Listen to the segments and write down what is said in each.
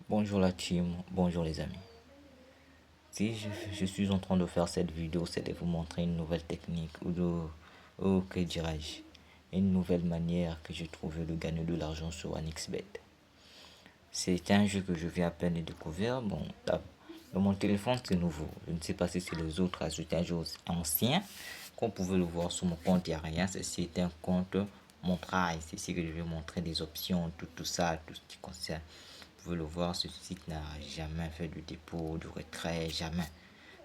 Bonjour la team, bonjour les amis. Si je suis en train de faire cette vidéo, c'est de vous montrer une nouvelle technique ou que dirais-je, une nouvelle manière que j'ai trouvé de gagner de l'argent sur OneXBet. C'est un jeu que je viens à peine de découvrir. Bon, dans mon téléphone c'est nouveau. Je ne sais pas si c'est les autres. C'est un jeu ancien. Comme vous pouvez le voir sur mon compte, il n'y a rien. C'est un compte montrail. C'est ici que je vais montrer des options, tout ça, tout ce qui concerne. Vous pouvez le voir, ce site n'a jamais fait de dépôt, de retrait, jamais.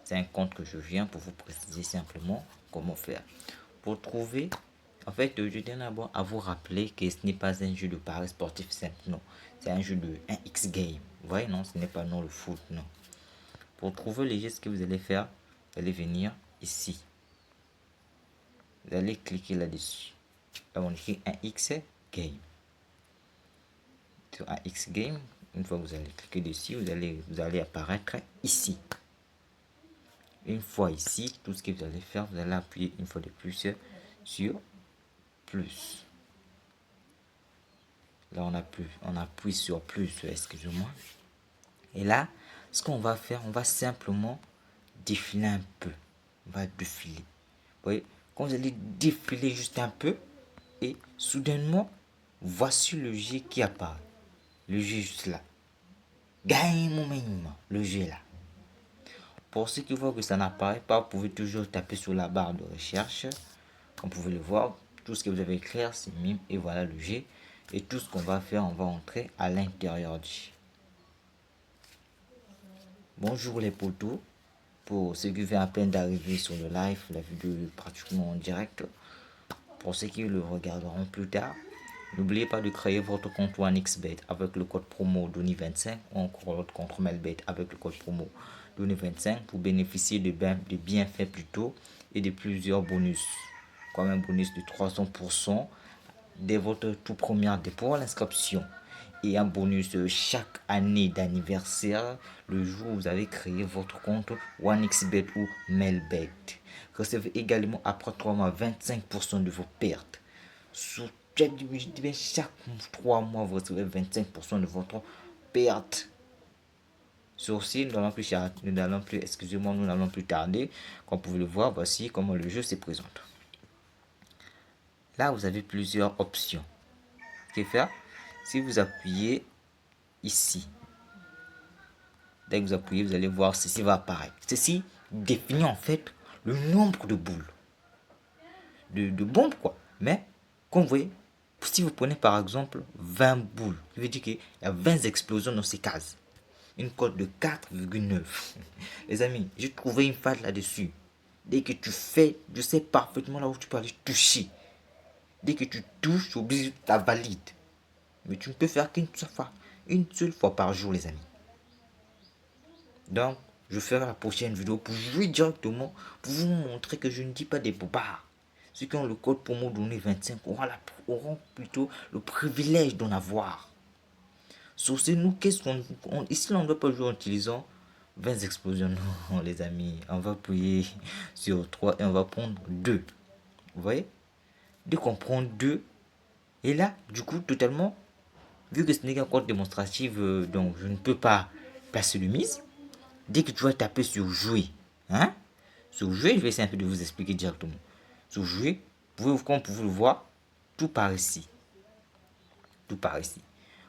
C'est un compte que je viens pour vous préciser simplement comment faire. Pour trouver, en fait, je tiens d'abord à vous rappeler que ce n'est pas un jeu de paris sportif simple, non. C'est un jeu de 1x game. Vous voyez, non, ce n'est pas non le foot, non. Pour trouver les gestes que vous allez faire, vous allez venir ici. Vous allez cliquer là-dessus. Là, on écrit 1x game. Sur 1x game, une fois que vous allez cliquer dessus, vous allez apparaître ici. Une fois ici, tout ce que vous allez faire, vous allez appuyer une fois de plus sur plus. Là, on appuie sur plus, excusez-moi. Et là, ce qu'on va faire, on va simplement défiler un peu. On va défiler. Vous voyez, quand vous allez défiler juste un peu, et soudainement, voici le G qui apparaît. Le G juste là. Gagne mon minimum. Le G là. Pour ceux qui voient que ça n'apparaît pas, vous pouvez toujours taper sur la barre de recherche. Comme vous pouvez le voir, tout ce que vous avez écrit, c'est mime et voilà le G. Et tout ce qu'on va faire, on va entrer à l'intérieur du G. Bonjour les potos. Pour ceux qui viennent à peine d'arriver sur le live, la vidéo est pratiquement en direct. Pour ceux qui le regarderont plus tard, n'oubliez pas de créer votre compte OneXBet avec le code promo Doni25 ou encore l'autre compte Melbet avec le code promo Doni25 pour bénéficier de bienfaits plutôt et de plusieurs bonus. Comme un bonus de 300% dès votre tout premier dépôt à l'inscription et un bonus chaque année d'anniversaire le jour où vous avez créé votre compte OneXBet ou Melbet. Recevez également après 3 mois 25% de vos pertes. Chaque 3 mois, vous recevez 25% de votre perte. Sur ci, nous n'allons plus, excusez-moi, nous n'allons plus tarder. Comme vous pouvez le voir, voici comment le jeu se présente. Là, vous avez plusieurs options. Ce que faire, si vous appuyez ici, dès que vous appuyez, vous allez voir ceci va apparaître. Ceci définit en fait le nombre de boules, de bombes quoi. Mais, comme vous voyez, si vous prenez par exemple 20 boules, ça veut dire qu'il y a 20 explosions dans ces cases. Une cote de 4,9. Les amis, j'ai trouvé une faille là-dessus. Dès que tu fais, je sais parfaitement là où tu peux aller toucher. Dès que tu touches, tu oublies ta valide. Mais tu ne peux faire une seule fois par jour, les amis. Donc, je ferai la prochaine vidéo pour jouer directement, pour vous montrer que je ne dis pas des bobards. Ceux qui ont le code promo donné 25 auront plutôt le privilège d'en avoir. Sauf que nous, ici, on ne doit pas jouer en utilisant 20 explosions. Non, les amis, on va appuyer sur 3 et on va prendre 2. Vous voyez? Dès qu'on prend 2, et là, du coup, totalement, vu que ce n'est qu'un code démonstratif, donc je ne peux pas passer de mise. Dès que tu vas taper sur jouer, hein, sur jouer, je vais essayer un peu de vous expliquer directement. Sur jouer, comme vous pouvez le voir, tout par ici. Tout par ici.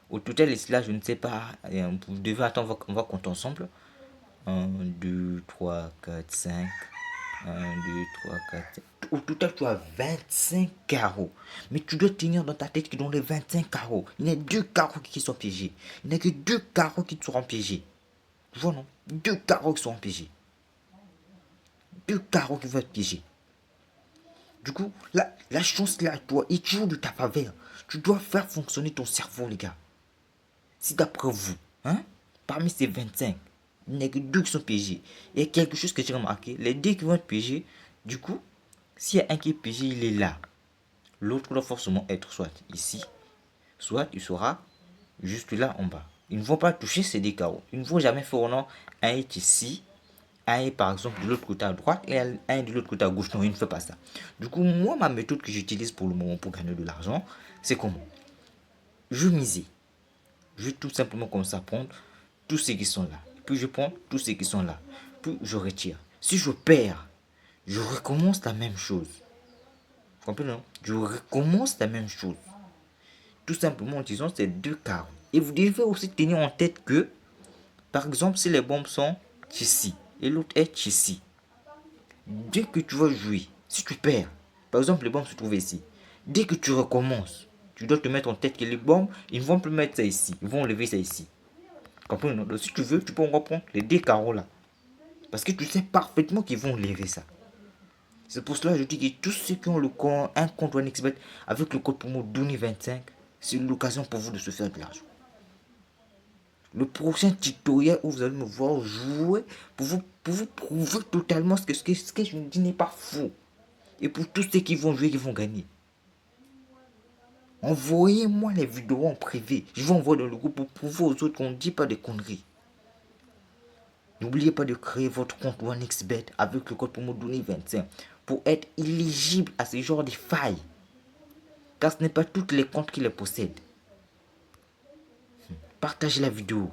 Au total, ici, là, je ne sais pas, vous devez attendre, on va compter ensemble. 1, 2, 3, 4, 5. 1, 2, 3, 4, 5. Au total, tu as 25 carreaux. Mais tu dois tenir dans ta tête que dans les 25 carreaux, il y a 2 carreaux qui sont piégés. Il n'y a que 2 carreaux qui seront piégés. Tu vois, non? 2 carreaux qui seront piégés. 2 carreaux qui vont être piégés. Du coup, la chance là, toi, est toujours de ta faveur. Tu dois faire fonctionner ton cerveau, les gars. Si d'après vous, hein, parmi ces 25, il n'y a que 2 qui sont piégés. Il y a quelque chose que j'ai remarqué. Les 2 qui vont être piégés, du coup, s'il y a un qui est piégé, il est là. L'autre doit forcément être soit ici, soit il sera juste là en bas. Ils ne vont pas toucher ces 2 carreaux. Ils ne vont jamais faire non, un est ici, un est par exemple de l'autre côté à droite et un est de l'autre côté à gauche. Non, il ne fait pas ça. Du coup, moi, ma méthode que j'utilise pour le moment pour gagner de l'argent, c'est comment? Je misais. Je vais tout simplement comme ça prendre tous ceux qui sont là. Puis je prends tous ceux qui sont là. Puis je retire. Si je perds, je recommence la même chose. Vous comprenez, non? Je recommence la même chose. Tout simplement en utilisant ces deux carreaux. Et vous devez aussi tenir en tête que, par exemple, si les bombes sont ici et l'autre est ici, dès que tu vas jouer, si tu perds, par exemple, les bombes se trouvent ici, dès que tu recommences, tu dois te mettre en tête que les bombes, ils ne vont plus mettre ça ici, ils vont enlever ça ici. Comprenez, non? Donc, si tu veux, tu peux reprendre les deux carreaux là. Parce que tu sais parfaitement qu'ils vont lever ça. C'est pour cela que je dis que tous ceux qui ont un compte OneXBet avec le code promo Douni25, c'est l'occasion pour vous de se faire de l'argent. Le prochain tutoriel où vous allez me voir jouer pour vous prouver totalement ce que je vous dis n'est pas faux. Et pour tous ceux qui vont jouer, qui vont gagner. Envoyez-moi les vidéos en privé. Je vais envoyer dans le groupe pour prouver aux autres qu'on ne dit pas des conneries. N'oubliez pas de créer votre compte OneXBet avec le code promo Douni25 pour être éligible à ce genre de failles. Car ce n'est pas toutes les comptes qui les possèdent. Partagez la vidéo.